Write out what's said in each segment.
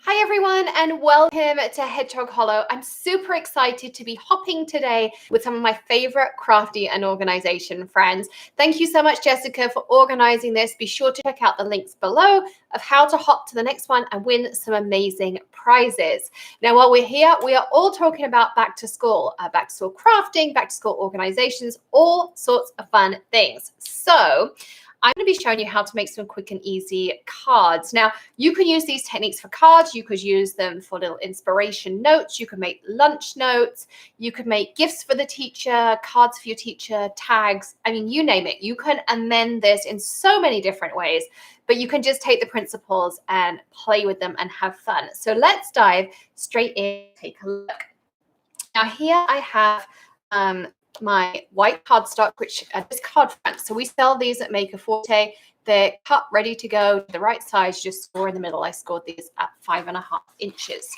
Hi everyone and welcome to Hedgehog Hollow. I'm super excited to be hopping today with some of my favorite crafty and organization friends. Thank you so much, Jessica, for organizing this. Be sure to check out the links below of how to hop to the next one and win some amazing prizes. Now, while we're here, we are all talking about back to school crafting, back to school organizations, all sorts of fun things. So I'm going to be showing you how to make some quick and easy cards. Now, you can use these techniques for cards. You could use them for little inspiration notes. You could make lunch notes. You could make gifts for the teacher, cards for your teacher, tags. I mean, you name it. You can amend this in so many different ways, but you can just take the principles and play with them and have fun. So let's dive straight in, take a look. Now, here I have my white cardstock, which is card front. So we sell these at Maker Forte. They're cut, ready to go, the right size, just score in the middle. I scored these at 5.5 inches.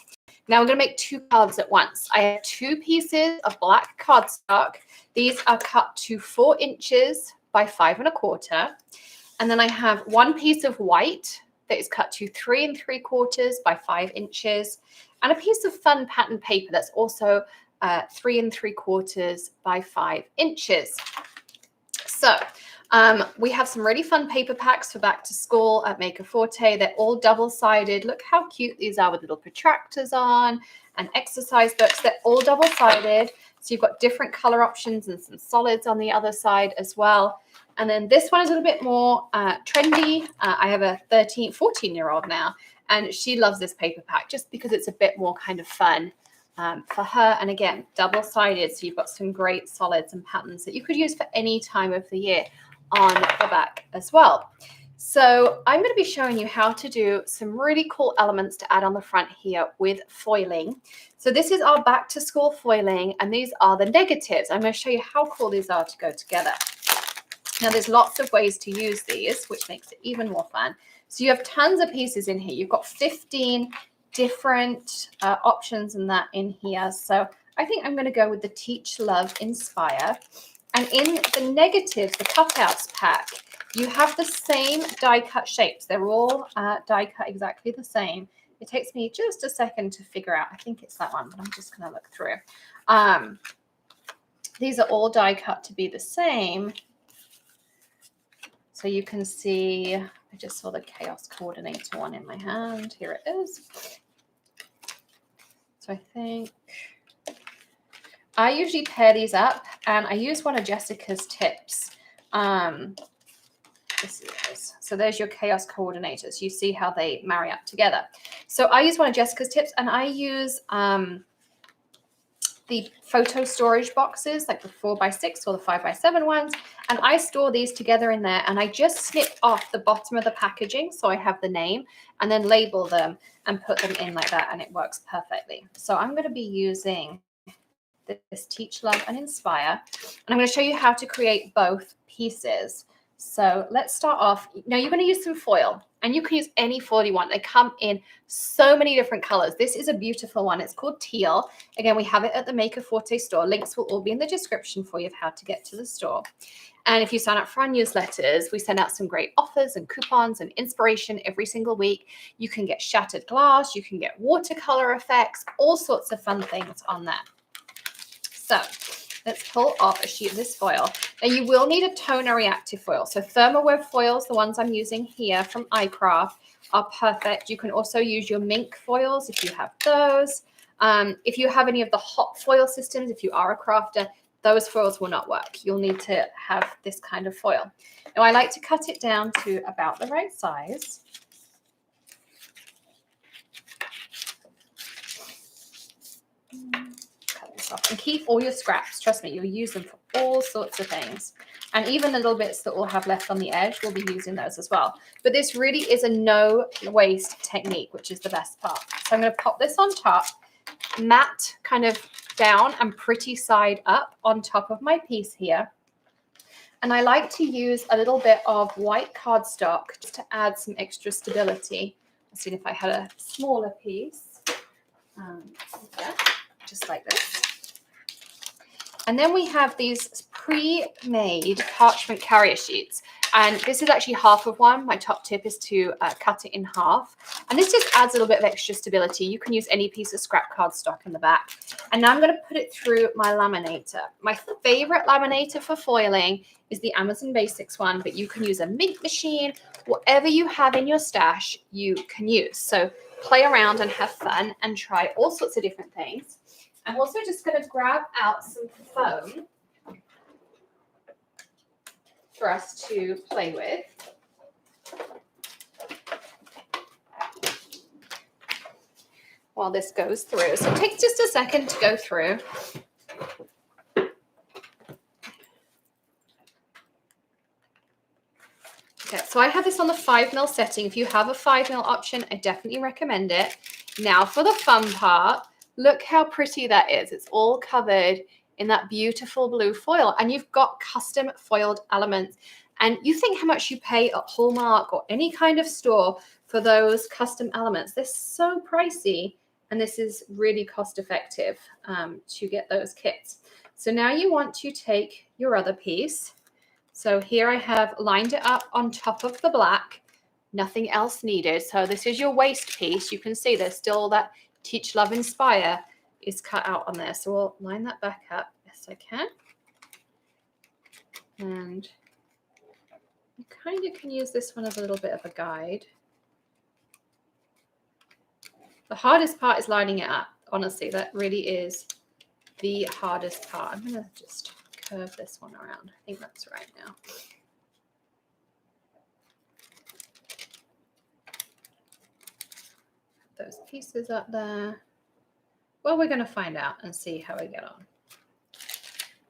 Now I'm going to make two cards at once. I have two pieces of black cardstock. These are cut to 4 inches by 5.25. And then I have one piece of white that is cut to 3 3/4 by 5 inches, and a piece of fun pattern paper that's also 3 3/4 by 5 inches. So we have some really fun paper packs for back to school at Maker Forte. They're all double-sided. Look how cute these are with little protractors on and exercise books. They're all double-sided. So you've got different color options and some solids on the other side as well. And then this one is a little bit more trendy. I have a 14-year-old now, and she loves this paper pack just because it's a bit more kind of fun for her. And again, double-sided, so you've got some great solids and patterns that you could use for any time of the year on the back as well. So I'm going to be showing you how to do some really cool elements to add on the front here with foiling. So this is our back to school foiling, and these are the negatives. I'm going to show you how cool these are to go together. Now there's lots of ways to use these, which makes it even more fun. So you have tons of pieces in here. You've got 15 different options and that in here. So I think I'm going to go with the Teach, Love, Inspire. And in the negatives, the cutouts pack, you have the same die cut shapes. They're all die cut exactly the same. It takes me just a second to figure out. I think it's that one, but I'm just going to look through. These are all die cut to be the same. So you can see, I just saw the Chaos Coordinator one in my hand. Here it is. So I think I usually pair these up, and I use one of Jessica's tips. So there's your Chaos Coordinators. You see how they marry up together. So I use one of Jessica's tips, and I use the photo storage boxes, like the 4x6 or the 5x7 ones, and I store these together in there, and I just snip off the bottom of the packaging so I have the name, and then label them and put them in like that, and it works perfectly. So I'm going to be using this Teach, Love, and Inspire, and I'm going to show you how to create both pieces. So let's start off. Now you're going to use some foil, and you can use any foil you want. They come in so many different colors. This is a beautiful one. It's called Teal. Again, we have it at the Maker Forte store. Links will all be in the description for you of how to get to the store. And if you sign up for our newsletters, we send out some great offers and coupons and inspiration every single week. You can get shattered glass. You can get watercolor effects, all sorts of fun things on that. So let's pull off a sheet of this foil. Now you will need a toner reactive foil. So Thermoweb foils, the ones I'm using here from iCraft, are perfect. You can also use your mink foils if you have those. If you have any of the hot foil systems, if you are a crafter, those foils will not work. You'll need to have this kind of foil. Now I like to cut it down to about the right size. And keep all your scraps. Trust me, you'll use them for all sorts of things. And even little bits that we'll have left on the edge, we'll be using those as well. But this really is a no waste technique, which is the best part. So I'm going to pop this on top, matte kind of down and pretty side up on top of my piece here. And I like to use a little bit of white cardstock just to add some extra stability. Let's see if I had a smaller piece. Just like this. And then we have these pre-made parchment carrier sheets. And this is actually half of one. My top tip is to cut it in half. And this just adds a little bit of extra stability. You can use any piece of scrap cardstock in the back. And now I'm going to put it through my laminator. My favorite laminator for foiling is the Amazon Basics one, but you can use a Mint machine. Whatever you have in your stash, you can use. So play around and have fun and try all sorts of different things. I'm also just going to grab out some foam for us to play with while this goes through. So it takes just a second to go through. Okay, so I have this on the 5mm setting. If you have a 5mm option, I definitely recommend it. Now for the fun part, look how pretty that is. It's all covered in that beautiful blue foil, and you've got custom foiled elements. And you think how much you pay at Hallmark or any kind of store for those custom elements. They're so pricey, and this is really cost effective to get those kits. So now you want to take your other piece. So here I have lined it up on top of the black, nothing else needed. So this is your waist piece. You can see there's still that Teach, Love, Inspire is cut out on there. So we'll line that back up. Yes, I can. And I kind of can use this one as a little bit of a guide. The hardest part is lining it up. Honestly, that really is the hardest part. I'm going to just curve this one around. I think that's right now. Those pieces up there. Well, we're going to find out and see how we get on.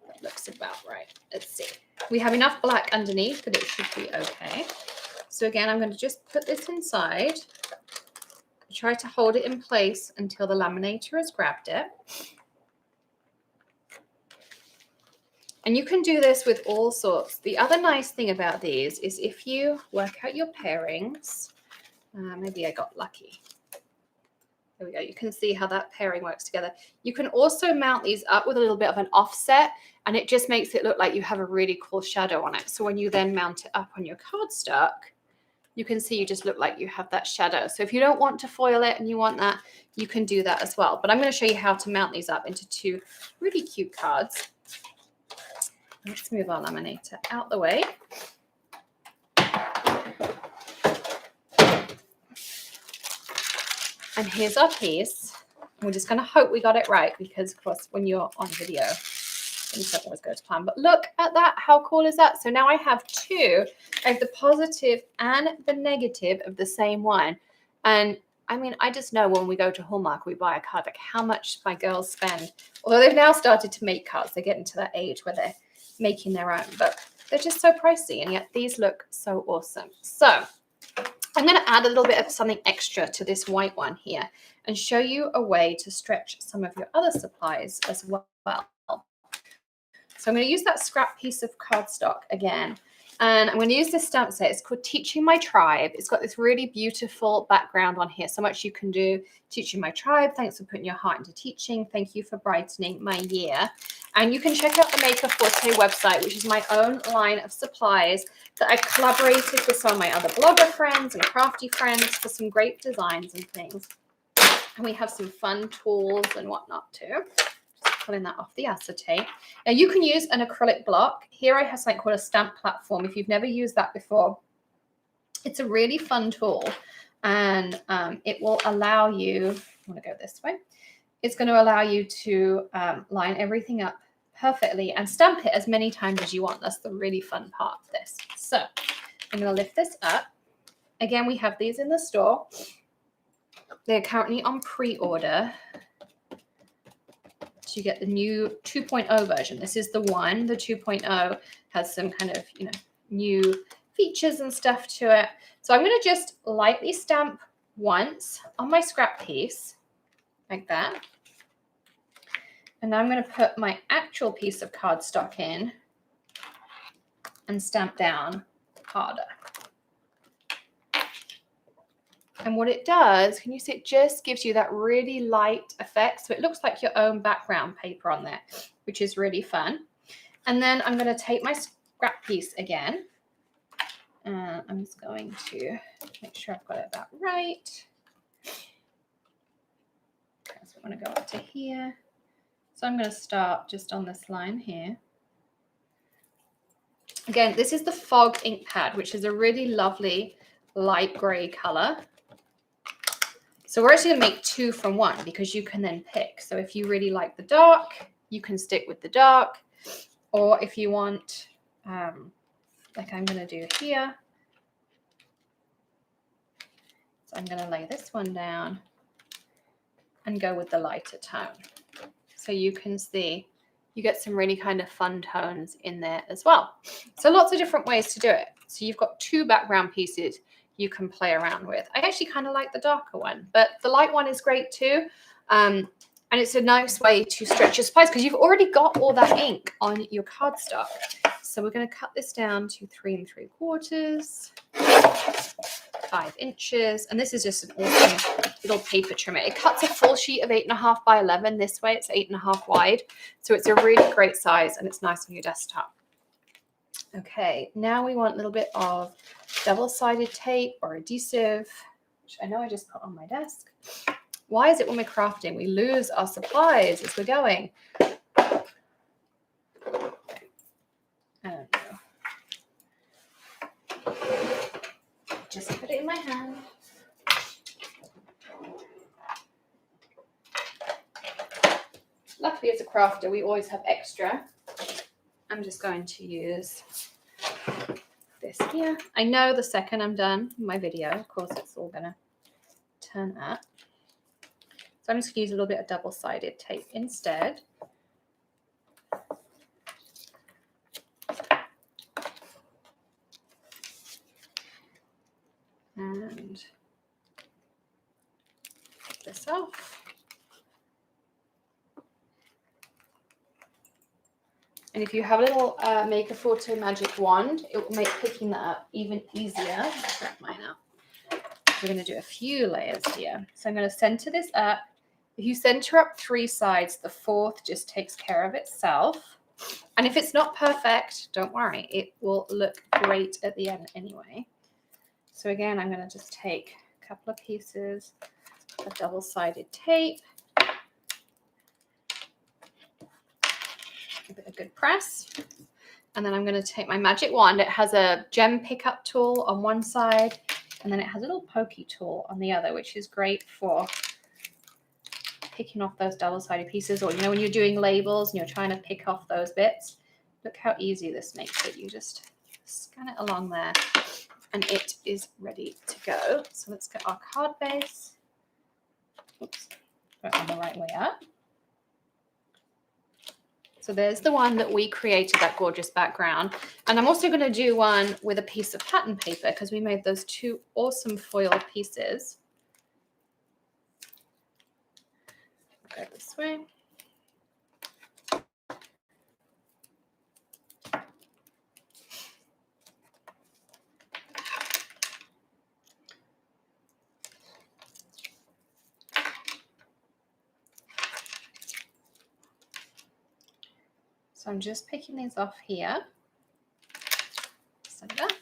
That looks about right. Let's see. We have enough black underneath that it should be okay. So again, I'm going to just put this inside. Try to hold it in place until the laminator has grabbed it. And you can do this with all sorts. The other nice thing about these is if you work out your pairings, maybe I got lucky. There we go. You can see how that pairing works together. You can also mount these up with a little bit of an offset, and it just makes it look like you have a really cool shadow on it. So when you then mount it up on your cardstock, you can see you just look like you have that shadow. So if you don't want to foil it and you want that, you can do that as well. But I'm going to show you how to mount these up into two really cute cards. Let's move our laminator out the way. And here's our piece. And we're just going to hope we got it right because, of course, when you're on video, things don't always go to plan. But look at that. How cool is that? So now I have two. I have the positive and the negative of the same one. And I mean, I just know when we go to Hallmark, we buy a card, like how much my girls spend. Although they've now started to make cards. They get into that age where they're making their own. But they're just so pricey. And yet these look so awesome. So I'm going to add a little bit of something extra to this white one here and show you a way to stretch some of your other supplies as well. So I'm going to use that scrap piece of cardstock again. And I'm going to use this stamp set. It's called Teaching My Tribe. It's got this really beautiful background on here. So much you can do. Teaching My Tribe. Thanks for putting your heart into teaching. Thank you for brightening my year. And you can check out the Maker Forte website, which is my own line of supplies that I've collaborated with some of my other blogger friends and crafty friends for some great designs and things. And we have some fun tools and whatnot too. Pulling that off the acetate. Now you can use an acrylic block. Here I have something called a stamp platform. If you've never used that before, it's a really fun tool, and it will allow you, I want to go this way. It's going to allow you to line everything up perfectly and stamp it as many times as you want. That's the really fun part of this. So I'm going to lift this up. Again, we have these in the store. They're currently on pre-order. You get the new 2.0 version. This is the one. The 2.0 has some kind of, new features and stuff to it. So I'm going to just lightly stamp once on my scrap piece, like that. And now I'm going to put my actual piece of cardstock in and stamp down harder. And what it does, can you see, it just gives you that really light effect. So it looks like your own background paper on there, which is really fun. And then I'm going to take my scrap piece again. And I'm just going to make sure I've got it about right. Okay, so I'm going to go up to here. So I'm going to start just on this line here. Again, this is the Fog ink pad, which is a really lovely light gray color. So we're actually going to make 2 from 1 because you can then pick. So if you really like the dark, you can stick with the dark. Or if you want, like I'm going to do here. So I'm going to lay this one down and go with the lighter tone. So you can see you get some really kind of fun tones in there as well. So lots of different ways to do it. So you've got 2 background pieces you can play around with. I actually kind of like the darker one, but the light one is great too. And it's a nice way to stretch your supplies because you've already got all that ink on your cardstock. So we're going to cut this down to 3 3/4, 5 inches. And this is just an awesome little paper trimmer. It cuts a full sheet of 8.5 by 11 this way. It's 8.5 wide. So it's a really great size and it's nice on your desktop. Okay, now we want a little bit of double-sided tape or adhesive, which I know I just put on my desk. Why is it when we're crafting we lose our supplies as we're going? I don't know. Just put it in my hand. Luckily, as a crafter, we always have extra. I'm just going to use this here. I know the second I'm done with my video, of course, it's all going to turn up. So I'm just going to use a little bit of double-sided tape instead. And take this off. And if you have a little Make a Photo magic wand, it will make picking that up even easier. I'll grab mine out. We're going to do a few layers here. So I'm going to center this up. If you center up 3 sides, the 4th just takes care of itself. And if it's not perfect, don't worry. It will look great at the end anyway. So again, I'm going to just take a couple of pieces of double-sided tape. Give it a good press. And then I'm going to take my magic wand. It has a gem pickup tool on one side, and then it has a little pokey tool on the other, which is great for picking off those double-sided pieces, or you know, when you're doing labels and you're trying to pick off those bits. Look how easy this makes it. You just scan it along there and it is ready to go. So let's get our card base. Oops, got it on the right way up. So there's the one that we created, that gorgeous background. And I'm also going to do one with a piece of pattern paper because we made those 2 awesome foil pieces. Go this way. So I'm just picking these off here. Send it up.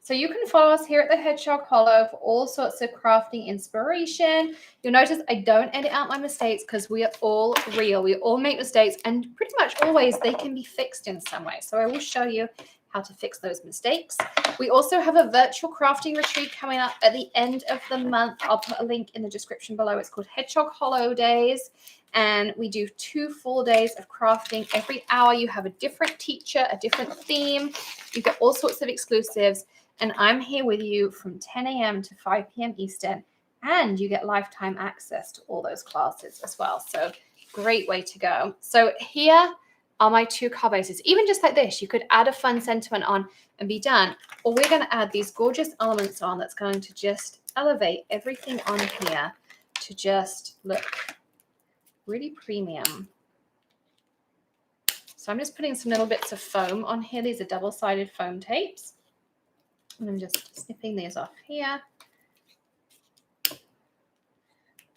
So you can follow us here at the Hedgehog Hollow for all sorts of crafting inspiration. You'll notice I don't edit out my mistakes because we are all real. We all make mistakes, and pretty much always they can be fixed in some way. So I will show you how to fix those mistakes. We also have a virtual crafting retreat coming up at the end of the month. I'll put a link in the description below. It's called Hedgehog Hollow Days. And we do 2 full days of crafting. Every hour you have a different teacher, a different theme. You get all sorts of exclusives. And I'm here with you from 10 a.m. to 5 p.m. Eastern. And you get lifetime access to all those classes as well. So great way to go. So here are my 2 card bases. Even just like this, you could add a fun sentiment on and be done. Or we're going to add these gorgeous elements on that's going to just elevate everything on here to just look really premium. So I'm just putting some little bits of foam on here. These are double-sided foam tapes. And I'm just snipping these off here.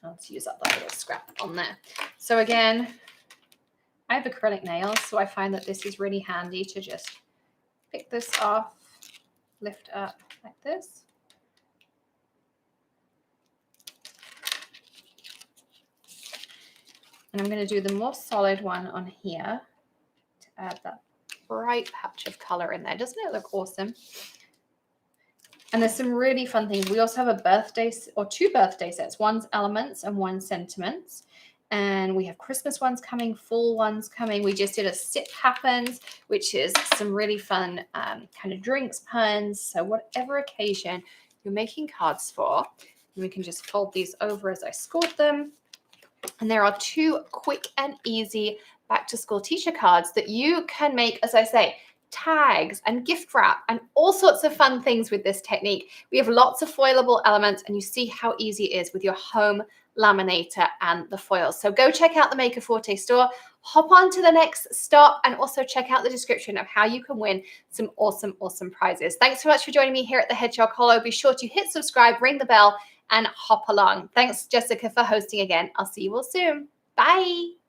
Let's use up that little scrap on there. So again, I have acrylic nails, so I find that this is really handy to just pick this off, lift up like this. And I'm going to do the more solid one on here to add that bright patch of color in there. Doesn't it look awesome? And there's some really fun things. We also have a birthday or 2 birthday sets. One's elements and one's sentiments. And we have Christmas ones coming, fall ones coming. We just did a sip happens, which is some really fun kind of drinks puns. So whatever occasion you're making cards for, we can just fold these over as I scored them. And there are 2 quick and easy back to school teacher cards that you can make, as I say, tags and gift wrap and all sorts of fun things with this technique. We have lots of foilable elements, and you see how easy it is with your home laminator and the foils. So go check out the Maker Forte store, hop on to the next stop, and also check out the description of how you can win some awesome, awesome prizes. Thanks so much for joining me here at the Hedgehog Hollow. Be sure to hit subscribe, ring the bell, and hop along. Thanks, Jessica, for hosting again. I'll see you all soon. Bye.